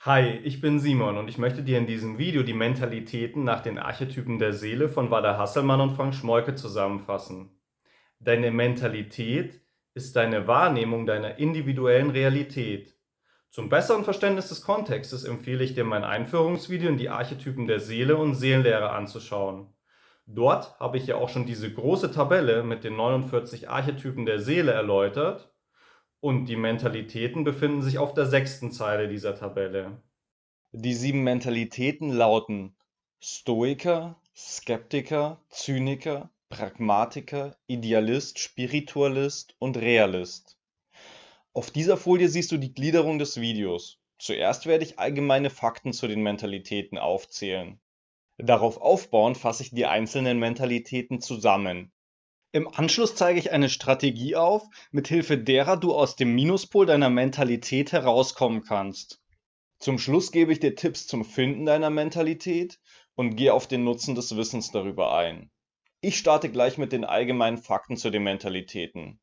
Hi, ich bin Simon und ich möchte dir in diesem Video die Mentalitäten nach den Archetypen der Seele von Walter Hasselmann und Frank Schmollke zusammenfassen. Deine Mentalität ist deine Wahrnehmung deiner individuellen Realität. Zum besseren Verständnis des Kontextes empfehle ich dir mein Einführungsvideo in die Archetypen der Seele und Seelenlehre anzuschauen. Dort habe ich ja auch schon diese große Tabelle mit den 49 Archetypen der Seele erläutert und die Mentalitäten befinden sich auf der 6. Zeile dieser Tabelle. Die 7 Mentalitäten lauten Stoiker, Skeptiker, Zyniker, Pragmatiker, Idealist, Spiritualist und Realist. Auf dieser Folie siehst du die Gliederung des Videos. Zuerst werde ich allgemeine Fakten zu den Mentalitäten aufzählen. Darauf aufbauend fasse ich die einzelnen Mentalitäten zusammen. Im Anschluss zeige ich eine Strategie auf, mit Hilfe derer du aus dem Minuspol deiner Mentalität herauskommen kannst. Zum Schluss gebe ich dir Tipps zum Finden deiner Mentalität und gehe auf den Nutzen des Wissens darüber ein. Ich starte gleich mit den allgemeinen Fakten zu den Mentalitäten.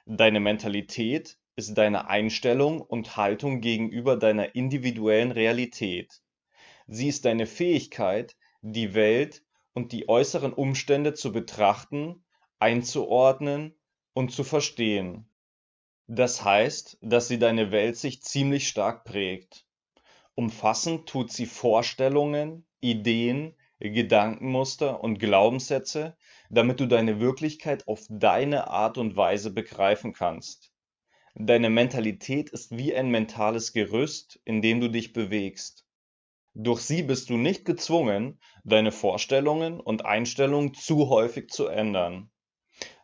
Deine Mentalität ist deine Einstellung und Haltung gegenüber deiner individuellen Realität. Sie ist deine Fähigkeit, die Welt und die äußeren Umstände zu betrachten, einzuordnen und zu verstehen. Das heißt, dass sie deine Weltsicht ziemlich stark prägt. Umfassend tut sie Vorstellungen, Ideen, Gedankenmuster und Glaubenssätze, damit du deine Wirklichkeit auf deine Art und Weise begreifen kannst. Deine Mentalität ist wie ein mentales Gerüst, in dem du dich bewegst. Durch sie bist du nicht gezwungen, deine Vorstellungen und Einstellungen zu häufig zu ändern.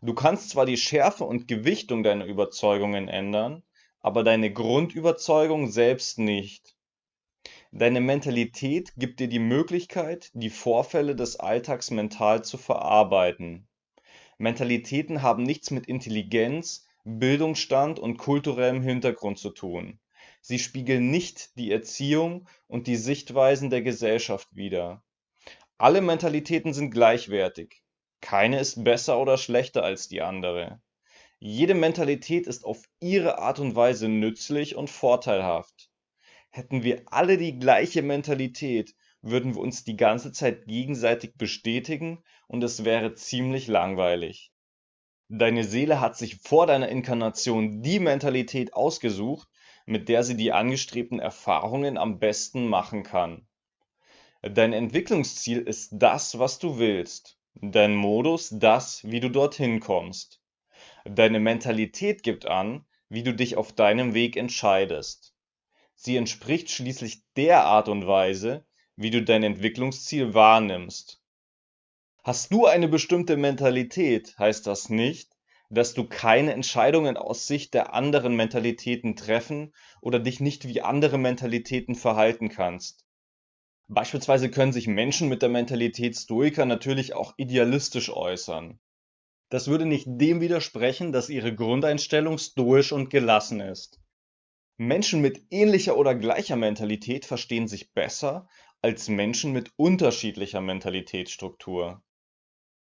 Du kannst zwar die Schärfe und Gewichtung deiner Überzeugungen ändern, aber deine Grundüberzeugung selbst nicht. Deine Mentalität gibt dir die Möglichkeit, die Vorfälle des Alltags mental zu verarbeiten. Mentalitäten haben nichts mit Intelligenz, Bildungsstand und kulturellem Hintergrund zu tun. Sie spiegeln nicht die Erziehung und die Sichtweisen der Gesellschaft wider. Alle Mentalitäten sind gleichwertig. Keine ist besser oder schlechter als die andere. Jede Mentalität ist auf ihre Art und Weise nützlich und vorteilhaft. Hätten wir alle die gleiche Mentalität, würden wir uns die ganze Zeit gegenseitig bestätigen und es wäre ziemlich langweilig. Deine Seele hat sich vor deiner Inkarnation die Mentalität ausgesucht, mit der sie die angestrebten Erfahrungen am besten machen kann. Dein Entwicklungsziel ist das, was du willst. Dein Modus das, wie du dorthin kommst. Deine Mentalität gibt an, wie du dich auf deinem Weg entscheidest. Sie entspricht schließlich der Art und Weise, wie du dein Entwicklungsziel wahrnimmst. Hast du eine bestimmte Mentalität, heißt das nicht, dass du keine Entscheidungen aus Sicht der anderen Mentalitäten treffen oder dich nicht wie andere Mentalitäten verhalten kannst. Beispielsweise können sich Menschen mit der Mentalität Stoiker natürlich auch idealistisch äußern. Das würde nicht dem widersprechen, dass ihre Grundeinstellung stoisch und gelassen ist. Menschen mit ähnlicher oder gleicher Mentalität verstehen sich besser als Menschen mit unterschiedlicher Mentalitätsstruktur.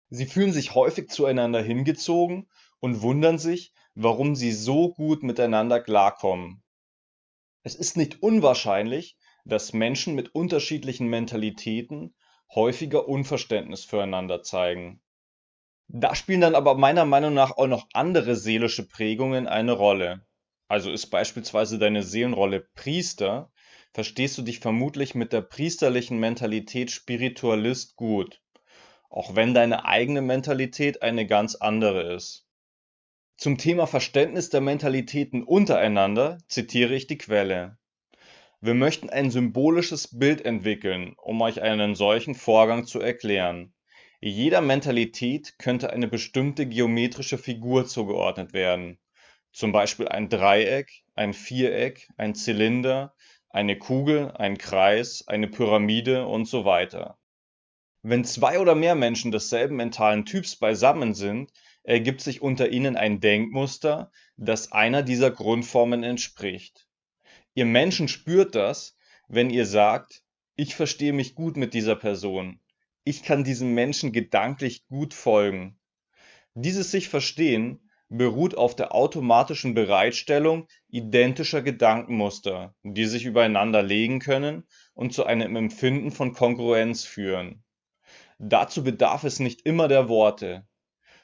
Sie fühlen sich häufig zueinander hingezogen und wundern sich, warum sie so gut miteinander klarkommen. Es ist nicht unwahrscheinlich, dass Menschen mit unterschiedlichen Mentalitäten häufiger Unverständnis füreinander zeigen. Da spielen dann aber meiner Meinung nach auch noch andere seelische Prägungen eine Rolle. Also ist beispielsweise deine Seelenrolle Priester, verstehst du dich vermutlich mit der priesterlichen Mentalität Spiritualist gut, auch wenn deine eigene Mentalität eine ganz andere ist. Zum Thema Verständnis der Mentalitäten untereinander zitiere ich die Quelle. Wir möchten ein symbolisches Bild entwickeln, um euch einen solchen Vorgang zu erklären. Jeder Mentalität könnte eine bestimmte geometrische Figur zugeordnet werden, zum Beispiel ein Dreieck, ein Viereck, ein Zylinder, eine Kugel, ein Kreis, eine Pyramide und so weiter. Wenn zwei oder mehr Menschen desselben mentalen Typs beisammen sind, ergibt sich unter ihnen ein Denkmuster, das einer dieser Grundformen entspricht. Ihr Menschen spürt das, wenn ihr sagt: „Ich verstehe mich gut mit dieser Person. Ich kann diesem Menschen gedanklich gut folgen.“ Dieses sich Verstehen beruht auf der automatischen Bereitstellung identischer Gedankenmuster, die sich übereinander legen können und zu einem Empfinden von Kongruenz führen. Dazu bedarf es nicht immer der Worte.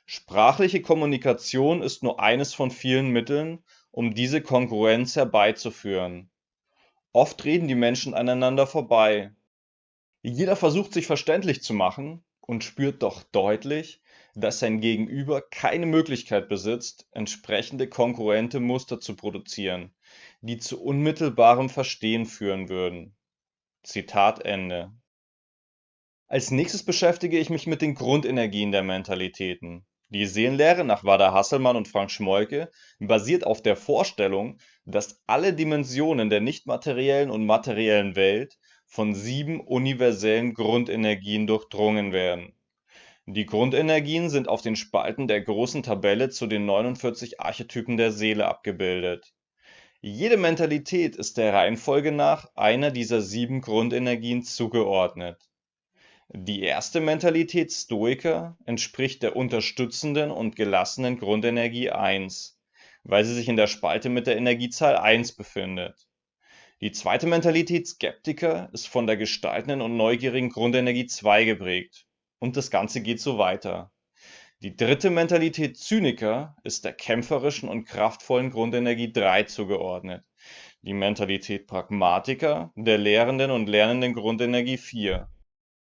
Sprachliche Kommunikation ist nur eines von vielen Mitteln, um diese Kongruenz herbeizuführen. Oft reden die Menschen aneinander vorbei. Jeder versucht sich verständlich zu machen und spürt doch deutlich, dass sein Gegenüber keine Möglichkeit besitzt, entsprechende kongruente Muster zu produzieren, die zu unmittelbarem Verstehen führen würden. Zitat Ende. Als nächstes beschäftige ich mich mit den Grundenergien der Mentalitäten. Die Seelenlehre nach Wada Hasselmann und Frank Schmoike basiert auf der Vorstellung, dass alle Dimensionen der nichtmateriellen und materiellen Welt von 7 universellen Grundenergien durchdrungen werden. Die Grundenergien sind auf den Spalten der großen Tabelle zu den 49 Archetypen der Seele abgebildet. Jede Mentalität ist der Reihenfolge nach einer dieser 7 Grundenergien zugeordnet. Die erste Mentalität Stoiker entspricht der unterstützenden und gelassenen Grundenergie 1, weil sie sich in der Spalte mit der Energiezahl 1 befindet. Die zweite Mentalität Skeptiker ist von der gestaltenden und neugierigen Grundenergie 2 geprägt. Und das Ganze geht so weiter. Die dritte Mentalität Zyniker ist der kämpferischen und kraftvollen Grundenergie 3 zugeordnet. Die Mentalität Pragmatiker der lehrenden und lernenden Grundenergie 4.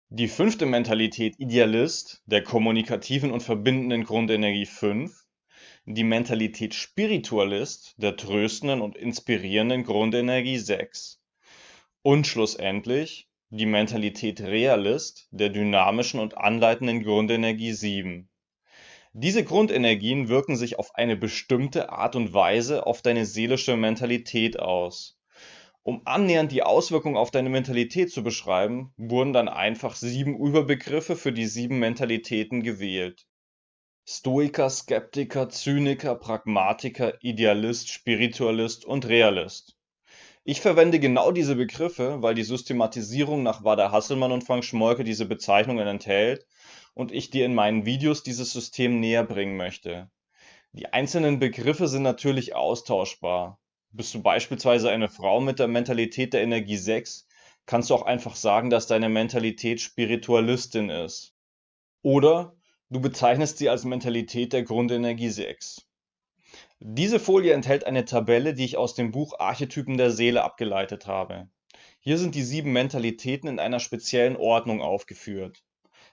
Die fünfte Mentalität Idealist der kommunikativen und verbindenden Grundenergie 5. Die Mentalität Spiritualist der tröstenden und inspirierenden Grundenergie 6. Und schlussendlich die Mentalität Realist der dynamischen und anleitenden Grundenergie 7. Diese Grundenergien wirken sich auf eine bestimmte Art und Weise auf deine seelische Mentalität aus. Um annähernd die Auswirkungen auf deine Mentalität zu beschreiben, wurden dann einfach 7 Überbegriffe für die 7 Mentalitäten gewählt. Stoiker, Skeptiker, Zyniker, Pragmatiker, Idealist, Spiritualist und Realist. Ich verwende genau diese Begriffe, weil die Systematisierung nach Wada Hasselmann und Frank Schmoike diese Bezeichnungen enthält und ich dir in meinen Videos dieses System näher bringen möchte. Die einzelnen Begriffe sind natürlich austauschbar. Bist du beispielsweise eine Frau mit der Mentalität der Energie 6, kannst du auch einfach sagen, dass deine Mentalität Spiritualistin ist. Oder du bezeichnest sie als Mentalität der Grundenergie 6. Diese Folie enthält eine Tabelle, die ich aus dem Buch Archetypen der Seele abgeleitet habe. Hier sind die 7 Mentalitäten in einer speziellen Ordnung aufgeführt.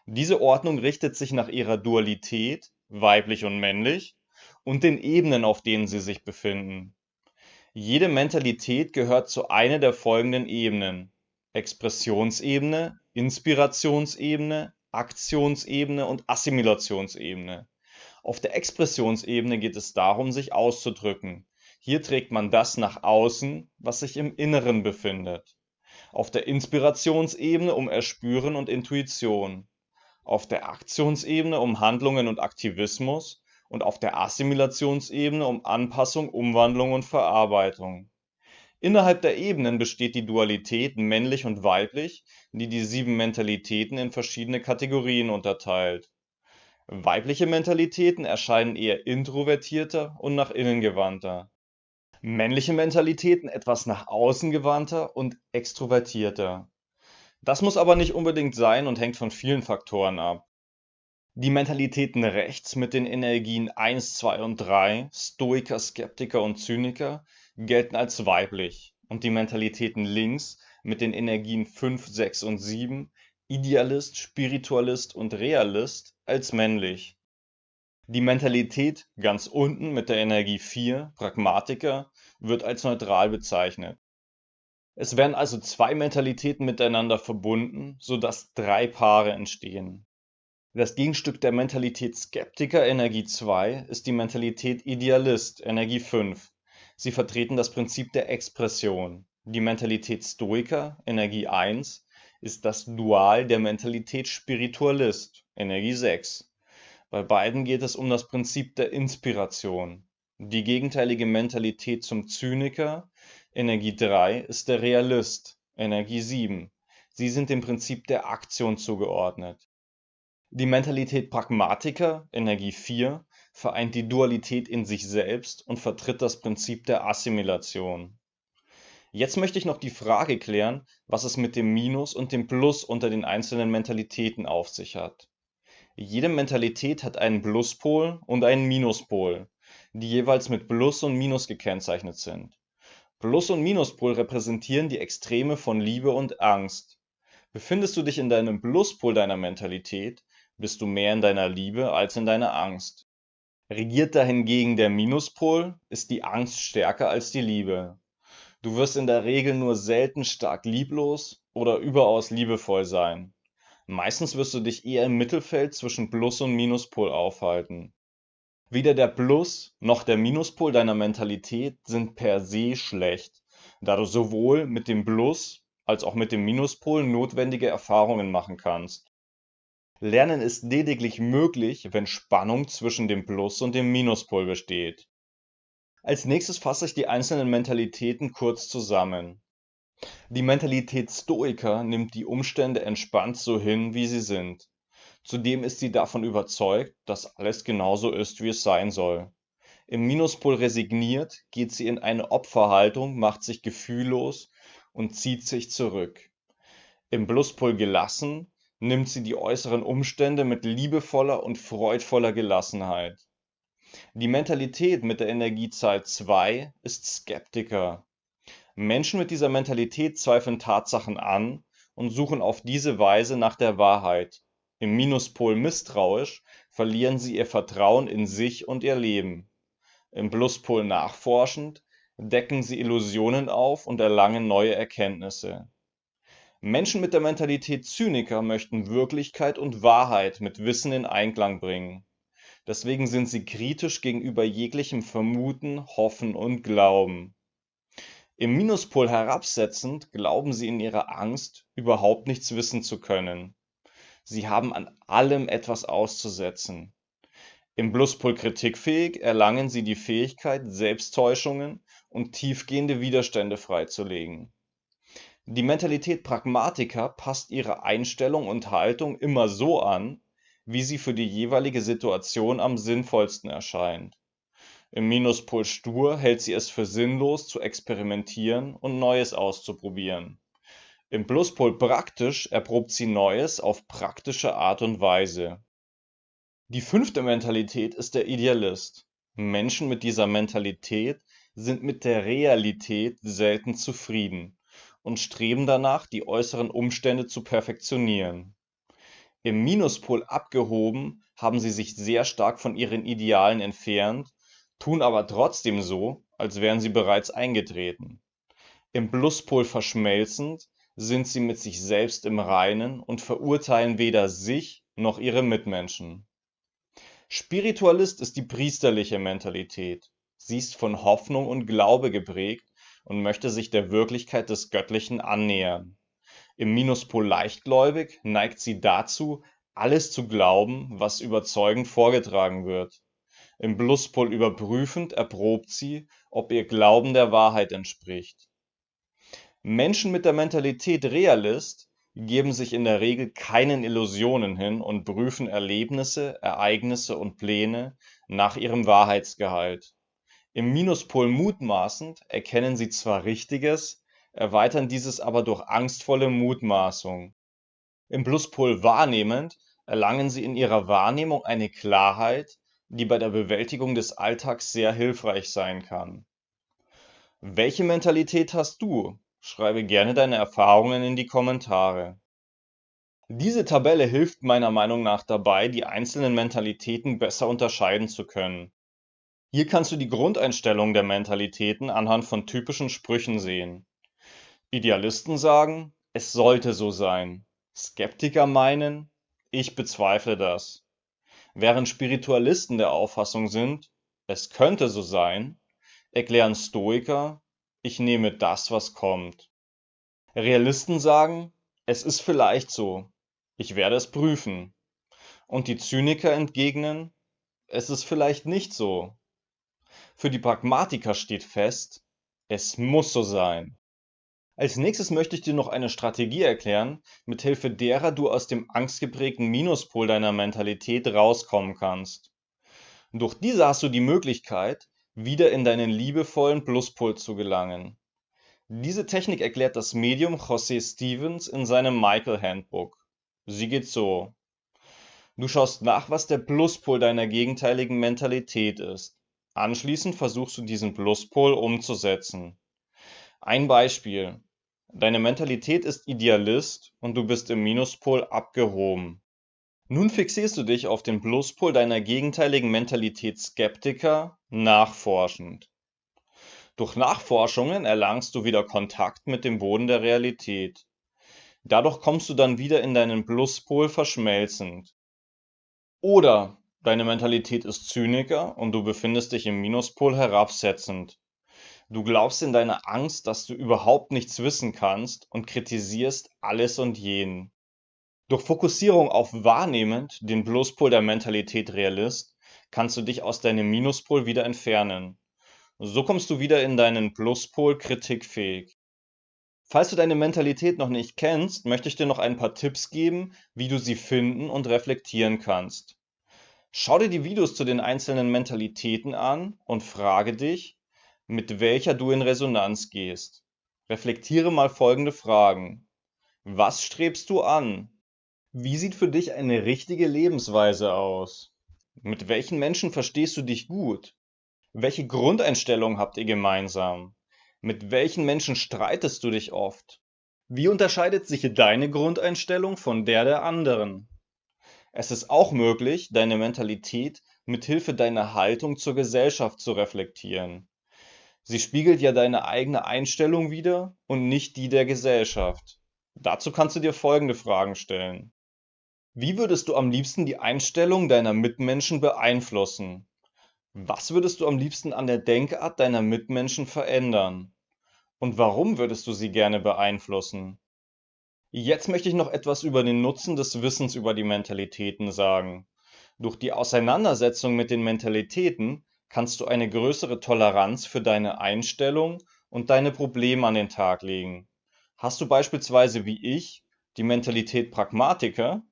Diese Ordnung richtet sich nach ihrer Dualität, weiblich und männlich, und den Ebenen, auf denen sie sich befinden. Jede Mentalität gehört zu einer der folgenden Ebenen: Expressionsebene, Inspirationsebene, Aktionsebene und Assimilationsebene. Auf der Expressionsebene geht es darum, sich auszudrücken. Hier trägt man das nach außen, was sich im Inneren befindet. Auf der Inspirationsebene um Erspüren und Intuition. Auf der Aktionsebene um Handlungen und Aktivismus und auf der Assimilationsebene um Anpassung, Umwandlung und Verarbeitung. Innerhalb der Ebenen besteht die Dualität männlich und weiblich, die die 7 Mentalitäten in verschiedene Kategorien unterteilt. Weibliche Mentalitäten erscheinen eher introvertierter und nach innen gewandter. Männliche Mentalitäten etwas nach außen gewandter und extrovertierter. Das muss aber nicht unbedingt sein und hängt von vielen Faktoren ab. Die Mentalitäten rechts mit den Energien 1, 2 und 3, Stoiker, Skeptiker und Zyniker, gelten als weiblich und die Mentalitäten links mit den Energien 5, 6 und 7, Idealist, Spiritualist und Realist, als männlich. Die Mentalität ganz unten mit der Energie 4, Pragmatiker, wird als neutral bezeichnet. Es werden also 2 Mentalitäten miteinander verbunden, sodass 3 Paare entstehen. Das Gegenstück der Mentalität Skeptiker, Energie 2, ist die Mentalität Idealist, Energie 5. Sie vertreten das Prinzip der Expression. Die Mentalität Stoiker, Energie 1, ist das Dual der Mentalität Spiritualist, Energie 6. Bei beiden geht es um das Prinzip der Inspiration. Die gegenteilige Mentalität zum Zyniker, Energie 3, ist der Realist, Energie 7. Sie sind dem Prinzip der Aktion zugeordnet. Die Mentalität Pragmatiker, Energie 4, vereint die Dualität in sich selbst und vertritt das Prinzip der Assimilation. Jetzt möchte ich noch die Frage klären, was es mit dem Minus und dem Plus unter den einzelnen Mentalitäten auf sich hat. Jede Mentalität hat einen Pluspol und einen Minuspol, die jeweils mit Plus und Minus gekennzeichnet sind. Plus- und Minuspol repräsentieren die Extreme von Liebe und Angst. Befindest du dich in deinem Pluspol deiner Mentalität, bist du mehr in deiner Liebe als in deiner Angst. Regiert dahingegen der Minuspol, ist die Angst stärker als die Liebe. Du wirst in der Regel nur selten stark lieblos oder überaus liebevoll sein. Meistens wirst du dich eher im Mittelfeld zwischen Plus- und Minuspol aufhalten. Weder der Plus- noch der Minuspol deiner Mentalität sind per se schlecht, da du sowohl mit dem Plus- als auch mit dem Minuspol notwendige Erfahrungen machen kannst. Lernen ist lediglich möglich, wenn Spannung zwischen dem Plus- und dem Minuspol besteht. Als nächstes fasse ich die einzelnen Mentalitäten kurz zusammen. Die Mentalität Stoiker nimmt die Umstände entspannt so hin, wie sie sind. Zudem ist sie davon überzeugt, dass alles genauso ist, wie es sein soll. Im Minuspol resigniert, geht sie in eine Opferhaltung, macht sich gefühllos und zieht sich zurück. Im Pluspol gelassen, nimmt sie die äußeren Umstände mit liebevoller und freudvoller Gelassenheit. Die Mentalität mit der Energiezahl 2 ist Skeptiker. Menschen mit dieser Mentalität zweifeln Tatsachen an und suchen auf diese Weise nach der Wahrheit. Im Minuspol misstrauisch verlieren sie ihr Vertrauen in sich und ihr Leben. Im Pluspol nachforschend decken sie Illusionen auf und erlangen neue Erkenntnisse. Menschen mit der Mentalität Zyniker möchten Wirklichkeit und Wahrheit mit Wissen in Einklang bringen. Deswegen sind sie kritisch gegenüber jeglichem Vermuten, Hoffen und Glauben. Im Minuspol herabsetzend glauben sie in ihrer Angst, überhaupt nichts wissen zu können. Sie haben an allem etwas auszusetzen. Im Pluspol kritikfähig erlangen sie die Fähigkeit, Selbsttäuschungen und tiefgehende Widerstände freizulegen. Die Mentalität Pragmatiker passt ihre Einstellung und Haltung immer so an, wie sie für die jeweilige Situation am sinnvollsten erscheint. Im Minuspol stur hält sie es für sinnlos, zu experimentieren und Neues auszuprobieren. Im Pluspol praktisch erprobt sie Neues auf praktische Art und Weise. Die fünfte Mentalität ist der Idealist. Menschen mit dieser Mentalität sind mit der Realität selten zufrieden und streben danach, die äußeren Umstände zu perfektionieren. Im Minuspol abgehoben haben sie sich sehr stark von ihren Idealen entfernt, tun aber trotzdem so, als wären sie bereits eingetreten. Im Pluspol verschmelzend sind sie mit sich selbst im Reinen und verurteilen weder sich noch ihre Mitmenschen. Spiritualist ist die priesterliche Mentalität. Sie ist von Hoffnung und Glaube geprägt und möchte sich der Wirklichkeit des Göttlichen annähern. Im Minuspol leichtgläubig neigt sie dazu, alles zu glauben, was überzeugend vorgetragen wird. Im Pluspol überprüfend erprobt sie, ob ihr Glauben der Wahrheit entspricht. Menschen mit der Mentalität Realist geben sich in der Regel keinen Illusionen hin und prüfen Erlebnisse, Ereignisse und Pläne nach ihrem Wahrheitsgehalt. Im Minuspol mutmaßend erkennen sie zwar Richtiges, erweitern dieses aber durch angstvolle Mutmaßung. Im Pluspol wahrnehmend erlangen sie in ihrer Wahrnehmung eine Klarheit, die bei der Bewältigung des Alltags sehr hilfreich sein kann. Welche Mentalität hast du? Schreibe gerne deine Erfahrungen in die Kommentare. Diese Tabelle hilft meiner Meinung nach dabei, die einzelnen Mentalitäten besser unterscheiden zu können. Hier kannst du die Grundeinstellung der Mentalitäten anhand von typischen Sprüchen sehen. Idealisten sagen, es sollte so sein. Skeptiker meinen, ich bezweifle das. Während Spiritualisten der Auffassung sind, es könnte so sein, erklären Stoiker, ich nehme das, was kommt. Realisten sagen, es ist vielleicht so, ich werde es prüfen. Und die Zyniker entgegnen, es ist vielleicht nicht so. Für die Pragmatiker steht fest, es muss so sein. Als nächstes möchte ich dir noch eine Strategie erklären, mithilfe derer du aus dem angstgeprägten Minuspol deiner Mentalität rauskommen kannst. Durch diese hast du die Möglichkeit, wieder in deinen liebevollen Pluspol zu gelangen. Diese Technik erklärt das Medium José Stevens in seinem Michael Handbook. Sie geht so: Du schaust nach, was der Pluspol deiner gegenteiligen Mentalität ist. Anschließend versuchst du diesen Pluspol umzusetzen. Ein Beispiel: Deine Mentalität ist Idealist und du bist im Minuspol abgehoben. Nun fixierst du dich auf den Pluspol deiner gegenteiligen Mentalität Skeptiker, nachforschend. Durch Nachforschungen erlangst du wieder Kontakt mit dem Boden der Realität. Dadurch kommst du dann wieder in deinen Pluspol verschmelzend. Oder deine Mentalität ist Zyniker und du befindest dich im Minuspol herabsetzend. Du glaubst in deiner Angst, dass du überhaupt nichts wissen kannst und kritisierst alles und jeden. Durch Fokussierung auf wahrnehmend, den Pluspol der Mentalität Realist, kannst du dich aus deinem Minuspol wieder entfernen. So kommst du wieder in deinen Pluspol kritikfähig. Falls du deine Mentalität noch nicht kennst, möchte ich dir noch ein paar Tipps geben, wie du sie finden und reflektieren kannst. Schau dir die Videos zu den einzelnen Mentalitäten an und frage dich, mit welcher du in Resonanz gehst. Reflektiere mal folgende Fragen. Was strebst du an? Wie sieht für dich eine richtige Lebensweise aus? Mit welchen Menschen verstehst du dich gut? Welche Grundeinstellung habt ihr gemeinsam? Mit welchen Menschen streitest du dich oft? Wie unterscheidet sich deine Grundeinstellung von der anderen? Es ist auch möglich, deine Mentalität mit Hilfe deiner Haltung zur Gesellschaft zu reflektieren. Sie spiegelt ja deine eigene Einstellung wider und nicht die der Gesellschaft. Dazu kannst du dir folgende Fragen stellen. Wie würdest du am liebsten die Einstellung deiner Mitmenschen beeinflussen? Was würdest du am liebsten an der Denkart deiner Mitmenschen verändern? Und warum würdest du sie gerne beeinflussen? Jetzt möchte ich noch etwas über den Nutzen des Wissens über die Mentalitäten sagen. Durch die Auseinandersetzung mit den Mentalitäten kannst du eine größere Toleranz für deine Einstellung und deine Probleme an den Tag legen. Hast du beispielsweise wie ich die Mentalität Pragmatiker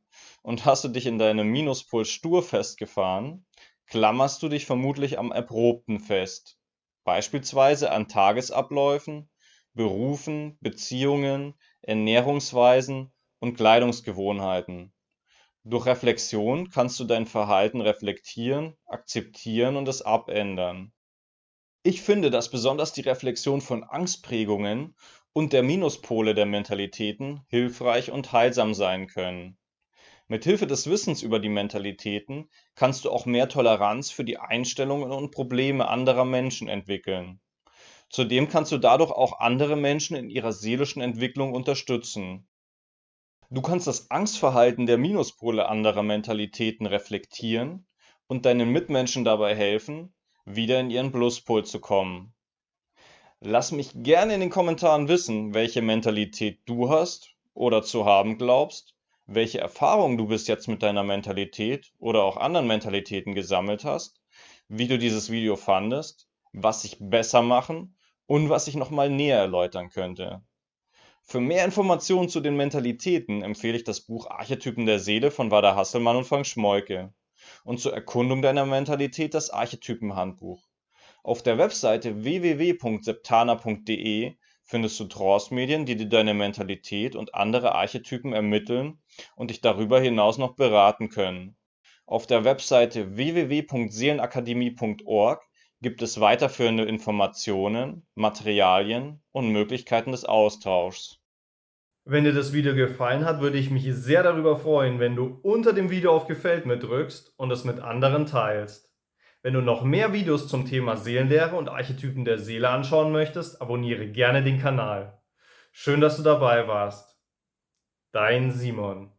und hast du dich in deinem Minuspol stur festgefahren, klammerst du dich vermutlich am Erprobten fest, beispielsweise an Tagesabläufen, Berufen, Beziehungen, Ernährungsweisen und Kleidungsgewohnheiten. Durch Reflexion kannst du dein Verhalten reflektieren, akzeptieren und es abändern. Ich finde, dass besonders die Reflexion von Angstprägungen und der Minuspole der Mentalitäten hilfreich und heilsam sein können. Mit Hilfe des Wissens über die Mentalitäten kannst du auch mehr Toleranz für die Einstellungen und Probleme anderer Menschen entwickeln. Zudem kannst du dadurch auch andere Menschen in ihrer seelischen Entwicklung unterstützen. Du kannst das Angstverhalten der Minuspole anderer Mentalitäten reflektieren und deinen Mitmenschen dabei helfen, wieder in ihren Pluspol zu kommen. Lass mich gerne in den Kommentaren wissen, welche Mentalität du hast oder zu haben glaubst, welche Erfahrungen du bis jetzt mit deiner Mentalität oder auch anderen Mentalitäten gesammelt hast, wie du dieses Video fandest, was ich besser machen und was ich nochmal näher erläutern könnte. Für mehr Informationen zu den Mentalitäten empfehle ich das Buch Archetypen der Seele von Wada Hasselmann und Frank Schmoike und zur Erkundung deiner Mentalität das Archetypenhandbuch. Auf der Webseite www.septana.de findest du Trance-Medien, die dir deine Mentalität und andere Archetypen ermitteln und dich darüber hinaus noch beraten können. Auf der Webseite www.seelenakademie.org gibt es weiterführende Informationen, Materialien und Möglichkeiten des Austauschs. Wenn dir das Video gefallen hat, würde ich mich sehr darüber freuen, wenn du unter dem Video auf Gefällt mir drückst und es mit anderen teilst. Wenn du noch mehr Videos zum Thema Seelenlehre und Archetypen der Seele anschauen möchtest, abonniere gerne den Kanal. Schön, dass du dabei warst. Dein Simon.